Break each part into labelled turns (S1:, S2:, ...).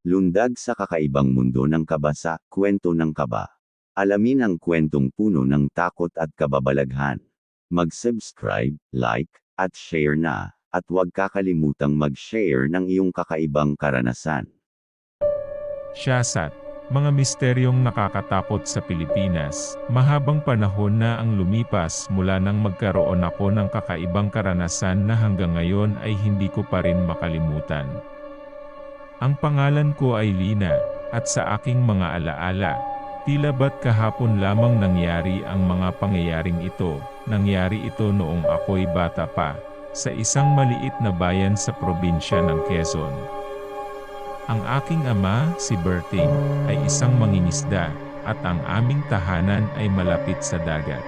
S1: Lundag sa kakaibang mundo ng kaba sa Kwento ng Kaba. Alamin ang kwentong puno ng takot at kababalaghan. Mag-subscribe, like, at share na, at huwag kakalimutang mag-share ng iyong kakaibang karanasan.
S2: Siyasat, mga misteryong nakakatakot sa Pilipinas. Mahabang panahon na ang lumipas mula nang magkaroon ako ng kakaibang karanasan na hanggang ngayon ay hindi ko pa rin makalimutan. Ang pangalan ko ay Lina, at sa aking mga alaala, tila ba't kahapon lamang nangyari ang mga pangyayaring ito. Nangyari ito noong ako'y bata pa, sa isang maliit na bayan sa probinsya ng Quezon. Ang aking ama, si Berting, ay isang mangingisda, at ang aming tahanan ay malapit sa dagat.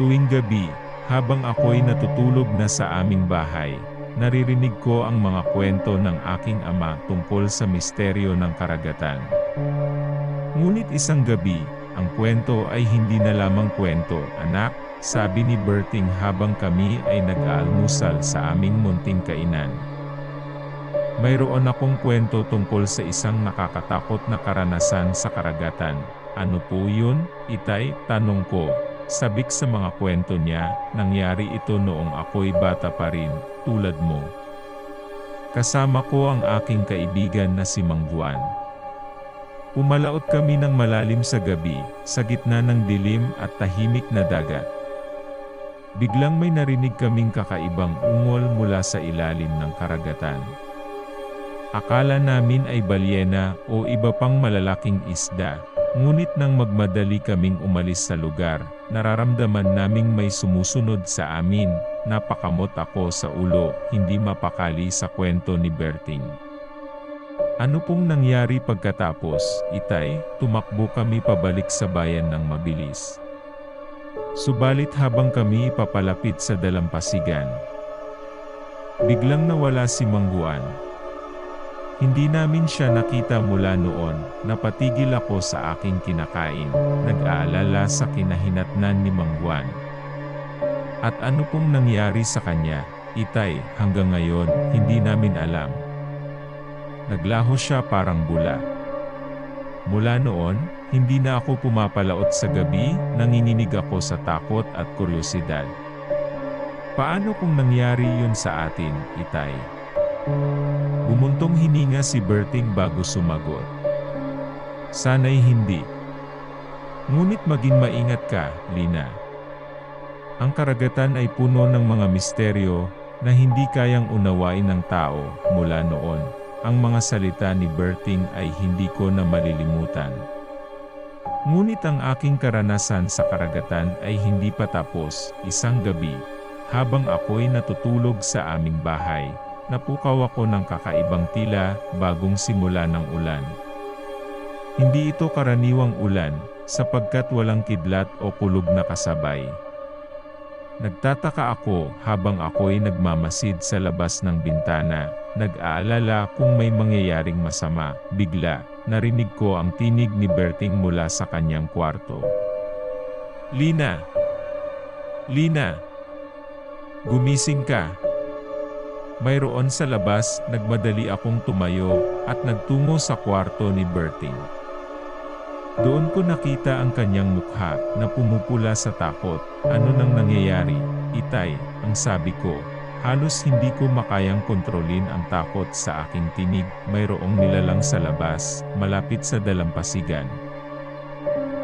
S2: Tuwing gabi, habang ako'y natutulog na sa aming bahay, naririnig ko ang mga kwento ng aking ama tungkol sa misteryo ng karagatan. Ngunit isang gabi, ang kwento ay hindi na lamang kwento, anak, sabi ni Berting habang kami ay nag-aalmusal sa aming munting kainan. Mayroon akong kwento tungkol sa isang nakakatakot na karanasan sa karagatan. Ano po yun, Itay? Tanong ko. Sabik sa mga kwento niya, nangyari ito noong ako'y bata pa rin, tulad mo. Kasama ko ang aking kaibigan na si Mang Juan. Pumalaot kami ng malalim sa gabi, sa gitna ng dilim at tahimik na dagat. Biglang may narinig kaming kakaibang ungol mula sa ilalim ng karagatan. Akala namin ay balyena o iba pang malalaking isda, ngunit nang magmadali kaming umalis sa lugar, nararamdaman naming may sumusunod sa amin. Napakamot ako sa ulo, hindi mapakali sa kwento ni Berting. Ano pong nangyari pagkatapos, Itay? Tumakbo kami pabalik sa bayan ng mabilis. Subalit habang kami papalapit sa dalampasigan, biglang nawala si Mang Juan. Hindi namin siya nakita mula noon. Napatigil ako sa aking kinakain, nag-aalala sa kinahinatnan ni Mang Juan. At ano pong nangyari sa kanya, Itay? Hanggang ngayon, hindi namin alam. Naglaho siya parang bula. Mula noon, hindi na ako pumapalaot sa gabi, nanginginig ako sa takot at kuryosidad. Paano kung nangyari yun sa atin, Itay? Bumuntong hininga si Berting bago sumagot. Sana'y hindi. Ngunit maging maingat ka, Lina. Ang karagatan ay puno ng mga misteryo na hindi kayang unawain ng tao. Mula noon, ang mga salita ni Berting ay hindi ko na malilimutan. Ngunit ang aking karanasan sa karagatan ay hindi pa tapos. Isang gabi, habang ako'y natutulog sa aming bahay, napukaw ako ng kakaibang tila bagong simula ng ulan. Hindi ito karaniwang ulan, sapagkat walang kidlat o kulog na kasabay. Nagtataka ako habang ako'y nagmamasid sa labas ng bintana, nag-aalala kung may mangyayaring masama. Bigla, narinig ko ang tinig ni Berting mula sa kanyang kwarto. Lina! Lina! Gumising ka! Mayroon sa labas, nagmadali akong tumayo, at nagtungo sa kwarto ni Berting. Doon ko nakita ang kanyang mukha, na pumupula sa takot. Ano nang nangyayari, Itay? Ang sabi ko. Halos hindi ko makayang kontrolin ang takot sa aking tinig. Mayroong nilalang sa labas, malapit sa dalampasigan.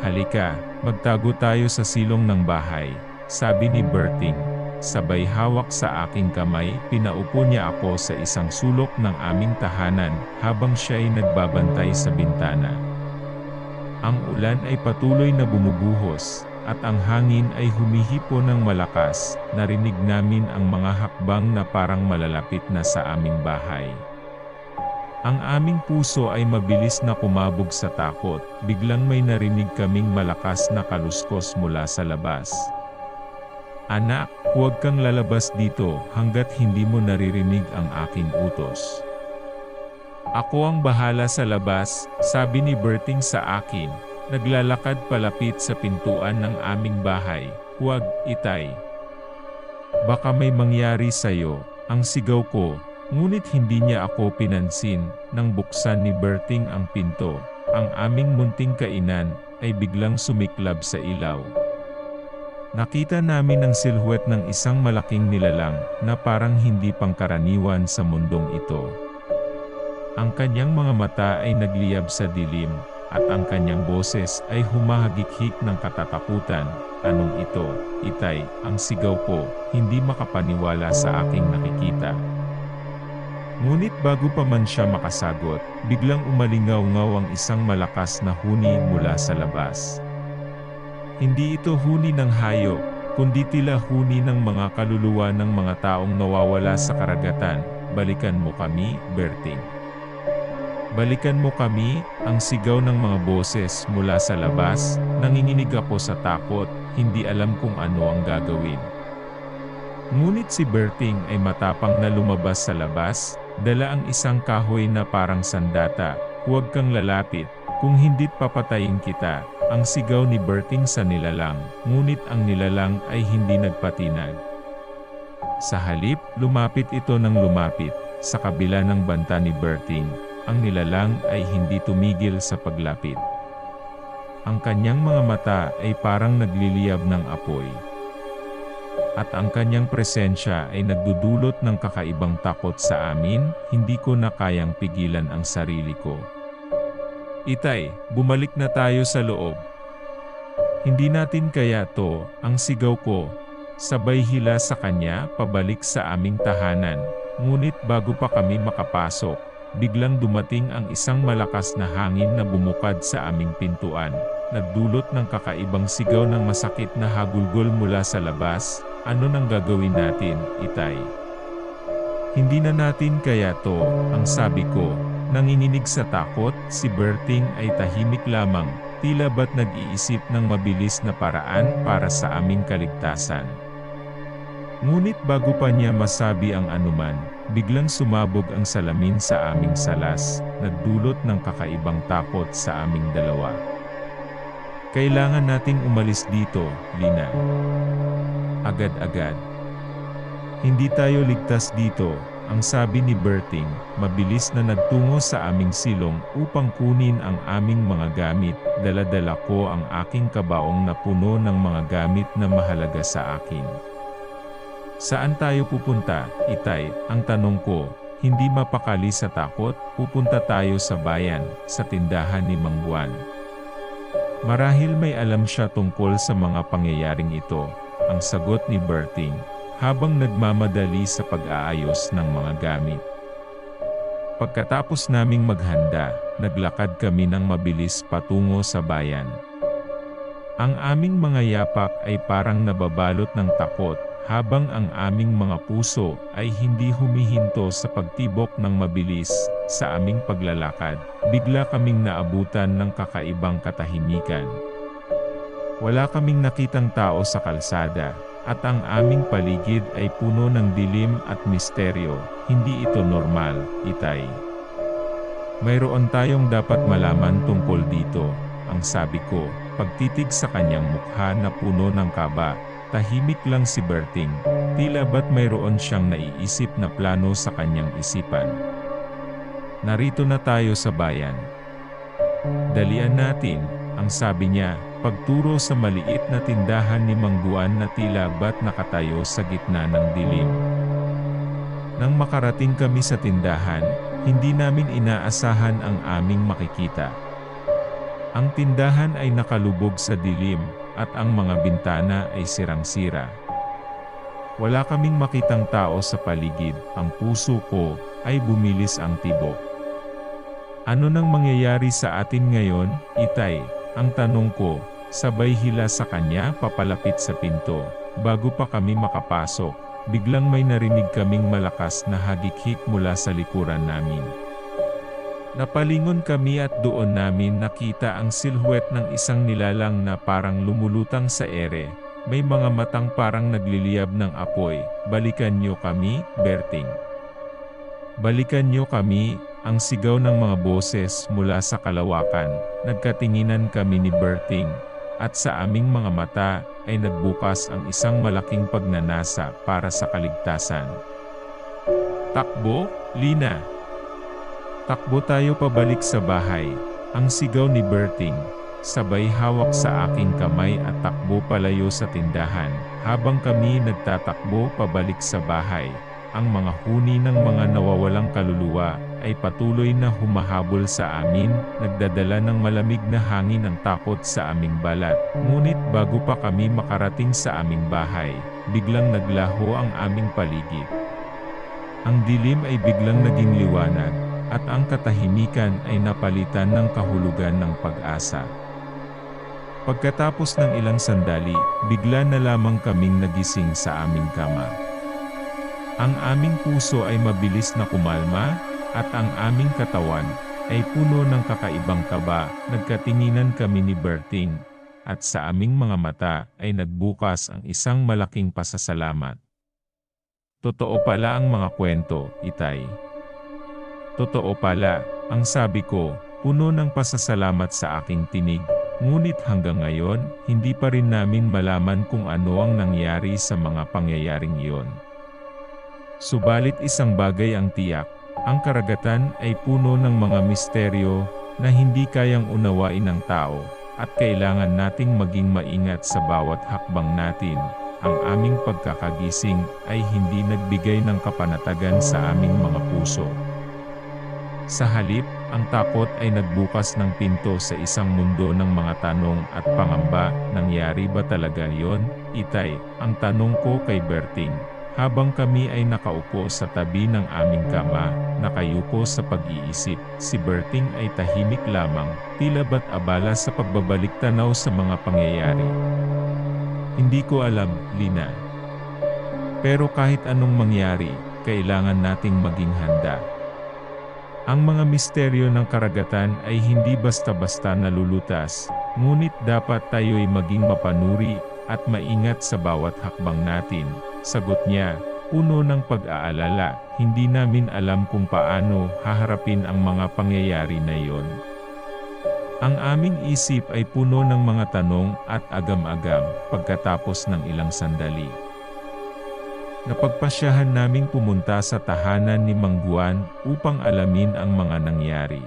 S2: Halika, magtago tayo sa silong ng bahay, sabi ni Berting. Sabay hawak sa aking kamay, pinaupo niya ako sa isang sulok ng aming tahanan, habang siya ay nagbabantay sa bintana. Ang ulan ay patuloy na bumubuhos, at ang hangin ay humihipo ng malakas. Narinig namin ang mga hakbang na parang malalapit na sa aming bahay. Ang aming puso ay mabilis na kumabog sa takot. Biglang may narinig kaming malakas na kaluskos mula sa labas. Anak, huwag kang lalabas dito hanggat hindi mo naririnig ang aking utos. Ako ang bahala sa labas, sabi ni Berting sa akin. Naglalakad palapit sa pintuan ng aming bahay. Huwag, Itay. Baka may mangyari sa'yo, ang sigaw ko. Ngunit hindi niya ako pinansin nang buksan ni Berting ang pinto. Ang aming munting kainan ay biglang sumiklab sa ilaw. Nakita namin ang silhouette ng isang malaking nilalang na parang hindi pangkaraniwan sa mundong ito. Ang kanyang mga mata ay nagliyab sa dilim, at ang kanyang boses ay humahagik-hik ng katatakutan. Anong ito, Itay? Ang sigaw ko, hindi makapaniwala sa aking nakikita. Ngunit bago pa man siya makasagot, biglang umalingaw-ngaw ang isang malakas na huni mula sa labas. Hindi ito huni ng hayop, kundi tila huni ng mga kaluluwa ng mga taong nawawala sa karagatan. Balikan mo kami, Berting. Balikan mo kami, ang sigaw ng mga boses mula sa labas. Nanginginig ako sa takot, hindi alam kung ano ang gagawin. Ngunit si Berting ay matapang na lumabas sa labas, dala ang isang kahoy na parang sandata. Huwag kang lalapit, kung hindi't papatayin kita. Ang sigaw ni Berting sa nilalang, ngunit ang nilalang ay hindi nagpatinag. Sa halip, lumapit ito ng lumapit, sa kabila ng banta ni Berting. Ang nilalang ay hindi tumigil sa paglapit. Ang kanyang mga mata ay parang nagliliyab ng apoy. At ang kanyang presensya ay nagdudulot ng kakaibang takot sa amin, hindi ko na kayang pigilan ang sarili ko. Itay, bumalik na tayo sa loob. Hindi natin kaya to, ang sigaw ko. Sabay hila sa kanya, pabalik sa aming tahanan. Ngunit bago pa kami makapasok, biglang dumating ang isang malakas na hangin na bumukad sa aming pintuan. Nagdulot ng kakaibang sigaw ng masakit na hagulgol mula sa labas. Ano nang gagawin natin, Itay? Hindi na natin kaya to, ang sabi ko. Nanginginig sa takot, si Berting ay tahimik lamang, tila ba't nag-iisip ng mabilis na paraan para sa aming kaligtasan. Ngunit bago pa niya masabi ang anuman, biglang sumabog ang salamin sa aming salas, nagdulot ng kakaibang takot sa aming dalawa. Kailangan nating umalis dito, Lina. Agad-agad. Hindi tayo ligtas dito, ang sabi ni Berting, mabilis na nagtungo sa aming silong upang kunin ang aming mga gamit. Dala-dala ko ang aking kabaong na puno ng mga gamit na mahalaga sa akin. Saan tayo pupunta, Itay? Ang tanong ko, hindi mapakali sa takot. Pupunta tayo sa bayan, sa tindahan ni Mang Juan. Marahil may alam siya tungkol sa mga pangyayaring ito, ang sagot ni Berting, habang nagmamadali sa pag-aayos ng mga gamit. Pagkatapos naming maghanda, naglakad kami ng mabilis patungo sa bayan. Ang aming mga yapak ay parang nababalot ng takot, habang ang aming mga puso ay hindi humihinto sa pagtibok ng mabilis. Sa aming paglalakad, bigla kaming naabutan ng kakaibang katahimikan. Wala kaming nakitang tao sa kalsada, at ang aming paligid ay puno ng dilim at misteryo. Hindi ito normal, Itay. Mayroon tayong dapat malaman tungkol dito, ang sabi ko, pagtitig sa kanyang mukha na puno ng kaba. Tahimik lang si Berting, tila ba't mayroon siyang naiisip na plano sa kanyang isipan. Narito na tayo sa bayan. Dalian natin, ang sabi niya, pagturo sa maliit na tindahan ni Mang Juan na tila ba't nakatayo sa gitna ng dilim. Nang makarating kami sa tindahan, hindi namin inaasahan ang aming makikita. Ang tindahan ay nakalubog sa dilim, at ang mga bintana ay sirang-sira. Wala kaming makitang tao sa paligid, ang puso ko ay bumilis ang tibok. Ano nang mangyayari sa atin ngayon, Itay? Ang tanong ko, sabay hila sa kanya papalapit sa pinto. Bago pa kami makapasok, biglang may narinig kaming malakas na hagik-hik mula sa likuran namin. Napalingon kami at doon namin nakita ang silhouette ng isang nilalang na parang lumulutang sa ere. May mga matang parang nagliliyab ng apoy. Balikan niyo kami, Berting. Balikan niyo kami, ang sigaw ng mga boses mula sa kalawakan. Nagkatinginan kami ni Berting, at sa aming mga mata ay nagbukas ang isang malaking pagnanasa para sa kaligtasan. Takbo, Lina! Takbo tayo pabalik sa bahay, ang sigaw ni Berting, sabay hawak sa aking kamay at takbo palayo sa tindahan. Habang kami nagtatakbo pabalik sa bahay, ang mga huni ng mga nawawalang kaluluwa ay patuloy na humahabol sa amin, nagdadala ng malamig na hangin ng takot sa aming balat. Ngunit bago pa kami makarating sa aming bahay, biglang naglaho ang aming paligid. Ang dilim ay biglang naging liwanag, at ang katahimikan ay napalitan ng kahulugan ng pag-asa. Pagkatapos ng ilang sandali, bigla na lamang kaming nagising sa aming kama. Ang aming puso ay mabilis na kumalma, at ang aming katawan ay puno ng kakaibang kaba. Nagkatinginan kami ni Berting, at sa aming mga mata ay nagbukas ang isang malaking pasasalamat. Totoo pala ang mga kwento, Itay. Totoo pala, ang sabi ko, puno ng pasasalamat sa aking tinig. Ngunit hanggang ngayon, hindi pa rin namin malaman kung ano ang nangyari sa mga pangyayaring iyon. Subalit isang bagay ang tiyak, ang karagatan ay puno ng mga misteryo na hindi kayang unawain ng tao, at kailangan nating maging maingat sa bawat hakbang natin. Ang aming pagkakagising ay hindi nagbigay ng kapanatagan sa aming mga puso. Sa halip, ang takot ay nagbukas ng pinto sa isang mundo ng mga tanong at pangamba. Nangyari ba talaga yon, Itay? Ang tanong ko kay Berting. Habang kami ay nakaupo sa tabi ng aming kama, nakayuko sa pag-iisip, si Berting ay tahimik lamang, tila ba't abala sa pagbabalik tanaw sa mga pangyayari. Hindi ko alam, Lina. Pero kahit anong mangyari, kailangan nating maging handa. Ang mga misteryo ng karagatan ay hindi basta-basta nalulutas, ngunit dapat tayo'y maging mapanuri at maingat sa bawat hakbang natin. Sagot niya, puno ng pag-aalala, hindi namin alam kung paano haharapin ang mga pangyayari na iyon. Ang aming isip ay puno ng mga tanong at agam-agam. Pagkatapos ng ilang sandali, napagpasyahan naming pumunta sa tahanan ni Mang Juan upang alamin ang mga nangyari.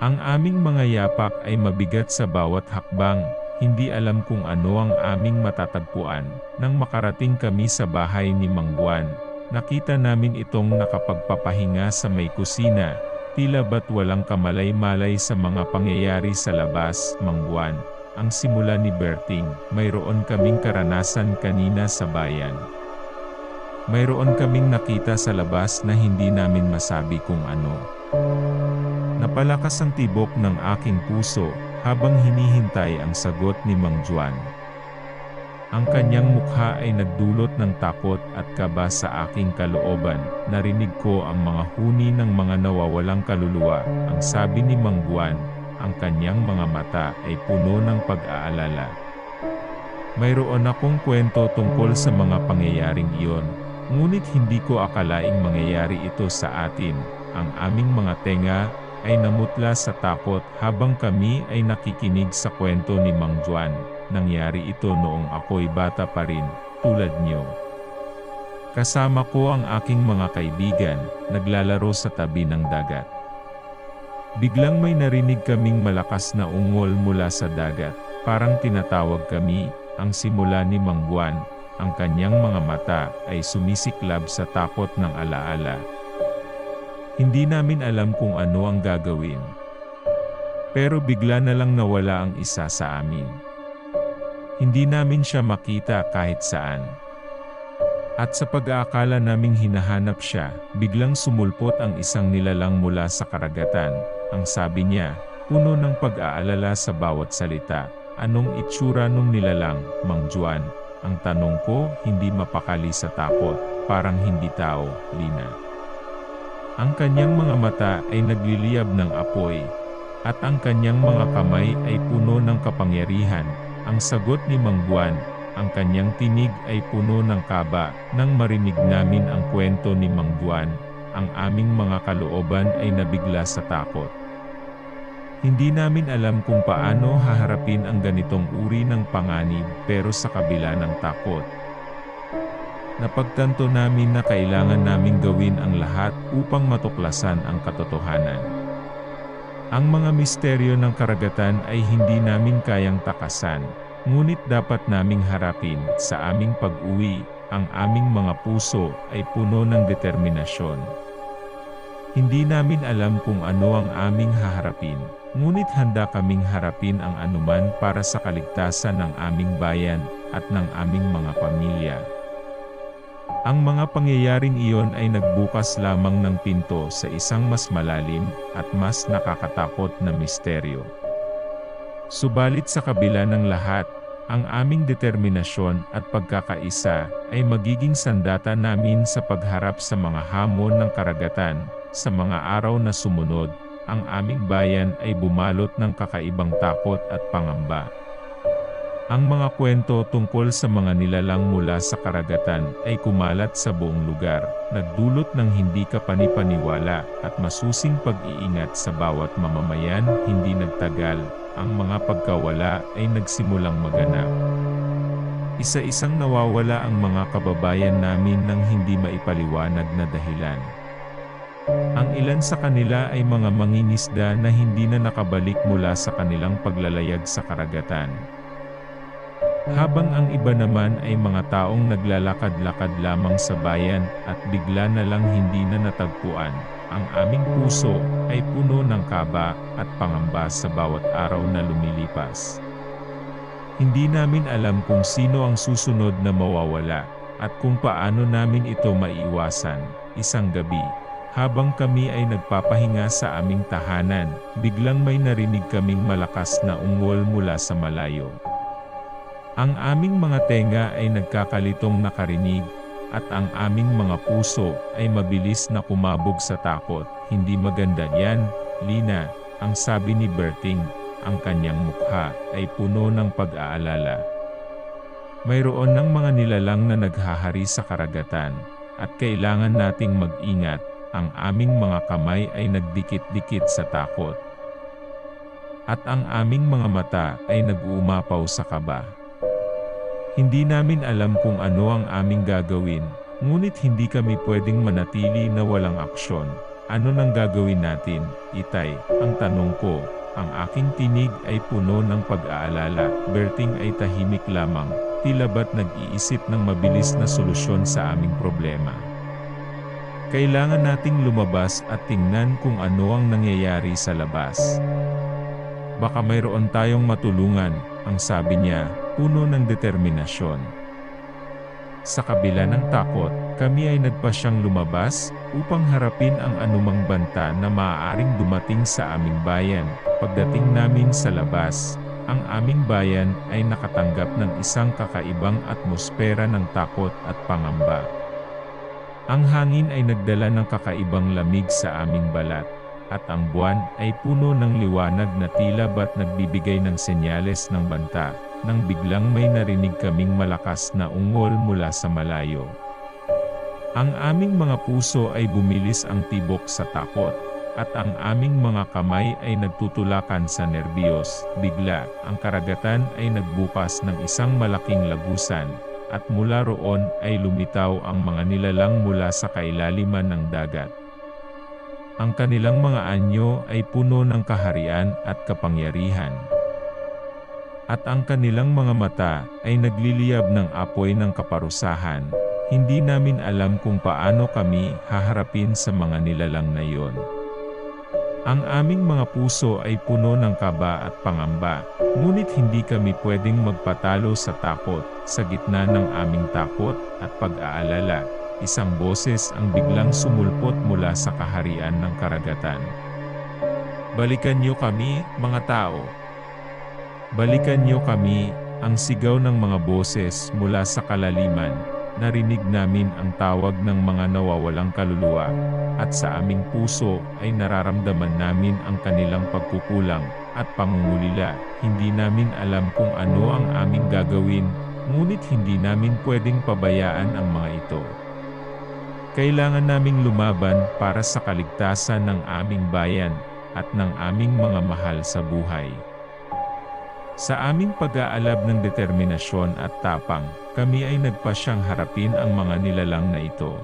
S2: Ang aming mga yapak ay mabigat sa bawat hakbang, hindi alam kung ano ang aming matatagpuan. Nang makarating kami sa bahay ni Mang Juan, nakita namin itong nakapagpapahinga sa may kusina, tila ba't walang kamalay-malay sa mga pangyayari sa labas. Mang Juan, ang simula ni Berting, mayroon kaming karanasan kanina sa bayan. Mayroon kaming nakita sa labas na hindi namin masabi kung ano. Napalakas ang tibok ng aking puso habang hinihintay ang sagot ni Mang Juan. Ang kanyang mukha ay nagdulot ng takot at kaba sa aking kalooban. Narinig ko ang mga huni ng mga nawawalang kaluluwa. Ang sabi ni Mang Juan, ang kanyang mga mata ay puno ng pag-aalala. Mayroon akong kwento tungkol sa mga pangyayaring iyon. Ngunit hindi ko akalaing mangyayari ito sa atin. Ang aming mga tenga ay namutla sa takot habang kami ay nakikinig sa kwento ni Mang Juan. Nangyari ito noong ako'y bata pa rin, tulad niyo. Kasama ko ang aking mga kaibigan, naglalaro sa tabi ng dagat. Biglang may narinig kaming malakas na ungol mula sa dagat. Parang tinatawag kami. Ang simula ni Mang Juan. Ang kanyang mga mata ay sumisiklab sa takot ng alaala. Hindi namin alam kung ano ang gagawin. Pero bigla na lang nawala ang isa sa amin. Hindi namin siya makita kahit saan. At sa pag-aakala naming hinahanap siya, biglang sumulpot ang isang nilalang mula sa karagatan. Ang sabi niya, puno ng pag-aalala sa bawat salita. Anong itsura nung nilalang, Mang Juan? Ang tanong ko, hindi mapakali sa takot, parang hindi tao, Lina. Ang kanyang mga mata ay nagliliyab ng apoy, at ang kanyang mga kamay ay puno ng kapangyarihan. Ang sagot ni Mang Juan, ang kanyang tinig ay puno ng kaba. Nang marinig namin ang kwento ni Mang Juan, ang aming mga kalooban ay nabigla sa takot. Hindi namin alam kung paano haharapin ang ganitong uri ng panganib, pero sa kabila ng takot, Napagtanto namin na kailangan naming gawin ang lahat upang matuklasan ang katotohanan. Ang mga misteryo ng karagatan ay hindi namin kayang takasan, ngunit dapat naming harapin. Sa aming pag-uwi, ang aming mga puso ay puno ng determinasyon. Hindi namin alam kung ano ang aming haharapin, ngunit handa kaming harapin ang anuman para sa kaligtasan ng aming bayan at ng aming mga pamilya. Ang mga pangyayaring iyon ay nagbukas lamang ng pinto sa isang mas malalim at mas nakakatakot na misteryo. Subalit sa kabila ng lahat, ang aming determinasyon at pagkakaisa ay magiging sandata namin sa pagharap sa mga hamon ng karagatan. Sa mga araw na sumunod, ang aming bayan ay bumalot ng kakaibang takot at pangamba. Ang mga kwento tungkol sa mga nilalang mula sa karagatan ay kumalat sa buong lugar, nagdulot ng hindi kapanipaniwala at masusing pag-iingat sa bawat mamamayan. Hindi nagtagal, ang mga pagkawala ay nagsimulang maganap. Isa-isang nawawala ang mga kababayan namin ng hindi maipaliwanag na dahilan. Ang ilan sa kanila ay mga mangingisda na hindi na nakabalik mula sa kanilang paglalayag sa karagatan. Habang ang iba naman ay mga taong naglalakad-lakad lamang sa bayan at bigla na lang hindi na natagpuan, ang aming puso ay puno ng kaba at pangamba sa bawat araw na lumilipas. Hindi namin alam kung sino ang susunod na mawawala, at kung paano namin ito maiiwasan. Isang gabi, habang kami ay nagpapahinga sa aming tahanan, biglang may narinig kaming malakas na ungol mula sa malayo. Ang aming mga tenga ay nagkakalitong nakarinig, at ang aming mga puso ay mabilis na kumabog sa takot. Hindi maganda yan, Lina, ang sabi ni Berting, ang kanyang mukha ay puno ng pag-aalala. Mayroon ng mga nilalang na naghahari sa karagatan, at kailangan nating mag-ingat. Ang aming mga kamay ay nagdikit-dikit sa takot, at ang aming mga mata ay nag-uumapaw sa kaba. Hindi namin alam kung ano ang aming gagawin, ngunit hindi kami pwedeng manatili na walang aksyon. Ano nang gagawin natin, Itay? Ang tanong ko. Ang aking tinig ay puno ng pag-aalala. Berting ay tahimik lamang, tila ba't nag-iisip ng mabilis na solusyon sa aming problema. Kailangan nating lumabas at tingnan kung ano ang nangyayari sa labas. Baka mayroon tayong matulungan, ang sabi niya, puno ng determinasyon. Sa kabila ng takot, kami ay nagpasyang lumabas upang harapin ang anumang banta na maaaring dumating sa aming bayan. Pagdating namin sa labas, ang aming bayan ay nakatanggap ng isang kakaibang atmosfera ng takot at pangamba. Ang hangin ay nagdala ng kakaibang lamig sa aming balat, at ang buwan ay puno ng liwanag na tila ba't nagbibigay ng senyales ng banta, nang biglang may narinig kaming malakas na ungol mula sa malayo. Ang aming mga puso ay bumilis ang tibok sa takot, at ang aming mga kamay ay nagtutulakan sa nerbiyos. Bigla, ang karagatan ay nagbukas ng isang malaking lagusan, at mula roon ay lumitaw ang mga nilalang mula sa kailaliman ng dagat. Ang kanilang mga anyo ay puno ng kaharian at kapangyarihan. At ang kanilang mga mata ay nagliliyab ng apoy ng kaparusahan. Hindi namin alam kung paano kami haharapin sa mga nilalang na iyon. Ang aming mga puso ay puno ng kaba at pangamba, ngunit hindi kami pwedeng magpatalo sa takot. Sa gitna ng aming takot at pag-aalala, isang boses ang biglang sumulpot mula sa kaharian ng karagatan. "Balikan niyo kami, mga tao! Balikan niyo kami!" Ang sigaw ng mga boses mula sa kalaliman. Narinig namin ang tawag ng mga nawawalang kaluluwa, at sa aming puso ay nararamdaman namin ang kanilang pagkukulang at pangungulila. Hindi namin alam kung ano ang aming gagawin, ngunit hindi namin pwedeng pabayaan ang mga ito. Kailangan naming lumaban para sa kaligtasan ng aming bayan at ng aming mga mahal sa buhay. Sa aming pag-aalab ng determinasyon at tapang, kami ay nagpasyang harapin ang mga nilalang na ito.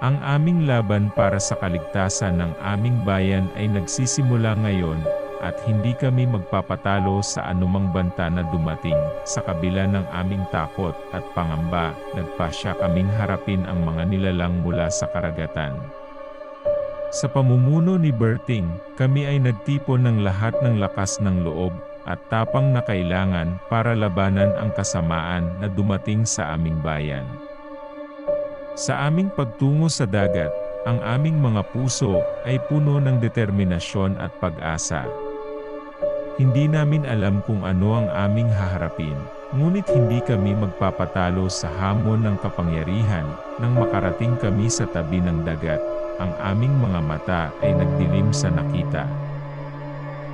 S2: Ang aming laban para sa kaligtasan ng aming bayan ay nagsisimula ngayon, at hindi kami magpapatalo sa anumang banta na dumating. Sa kabila ng aming takot at pangamba, nagpasya kaming harapin ang mga nilalang mula sa karagatan. Sa pamumuno ni Berting, kami ay nagtipon ng lahat ng lakas ng loob at tapang na kailangan para labanan ang kasamaan na dumating sa aming bayan. Sa aming pagtungo sa dagat, ang aming mga puso ay puno ng determinasyon at pag-asa. Hindi namin alam kung ano ang aming haharapin, ngunit hindi kami magpapatalo sa hamon ng kapangyarihan. Nang makarating kami sa tabi ng dagat, ang aming mga mata ay nagdilim sa nakita.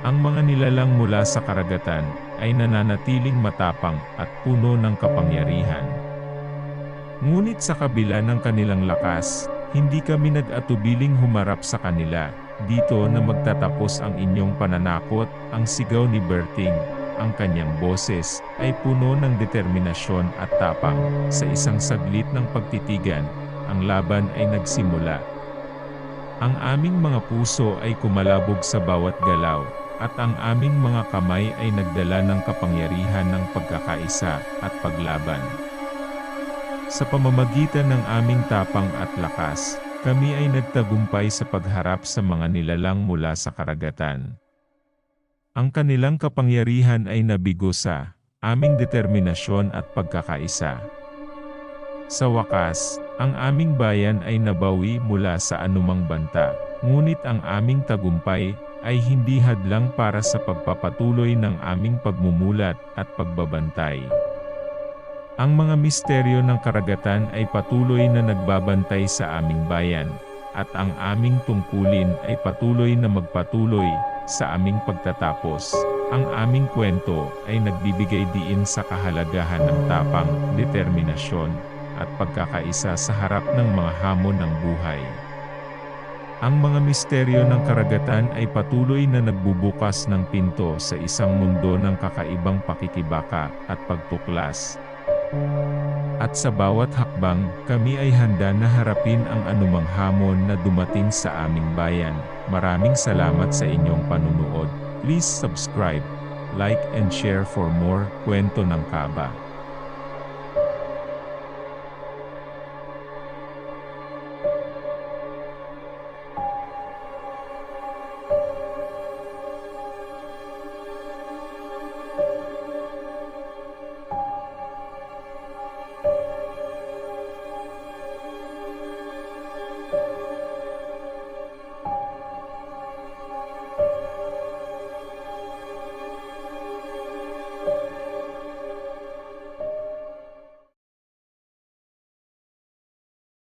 S2: Ang mga nilalang mula sa karagatan ay nananatiling matapang at puno ng kapangyarihan. Ngunit sa kabila ng kanilang lakas, hindi kami nag-atubiling humarap sa kanila. Dito na magtatapos ang inyong pananakot, ang sigaw ni Berting, ang kanyang boses, ay puno ng determinasyon at tapang. Sa isang saglit ng pagtitigan, ang laban ay nagsimula. Ang aming mga puso ay kumalabog sa bawat galaw, at ang aming mga kamay ay nagdala ng kapangyarihan ng pagkakaisa at paglaban. Sa pamamagitan ng aming tapang at lakas, kami ay nagtagumpay sa pagharap sa mga nilalang mula sa karagatan. Ang kanilang kapangyarihan ay nabigo sa aming determinasyon at pagkakaisa. Sa wakas, ang aming bayan ay nabawi mula sa anumang banta, ngunit ang aming tagumpay ay hindi hadlang para sa pagpapatuloy ng aming pagmumulat at pagbabantay. Ang mga misteryo ng karagatan ay patuloy na nagbabantay sa aming bayan, at ang aming tungkulin ay patuloy na magpatuloy sa aming pagtatapos. Ang aming kwento ay nagbibigay diin sa kahalagahan ng tapang, determinasyon, at pagkakaisa sa harap ng mga hamon ng buhay. Ang mga misteryo ng karagatan ay patuloy na nagbubukas ng pinto sa isang mundo ng kakaibang pakikibaka at pagtuklas. At sa bawat hakbang, kami ay handa na harapin ang anumang hamon na dumating sa aming bayan. Maraming salamat sa inyong panunood. Please subscribe, like and share for more Kwento ng Kaba.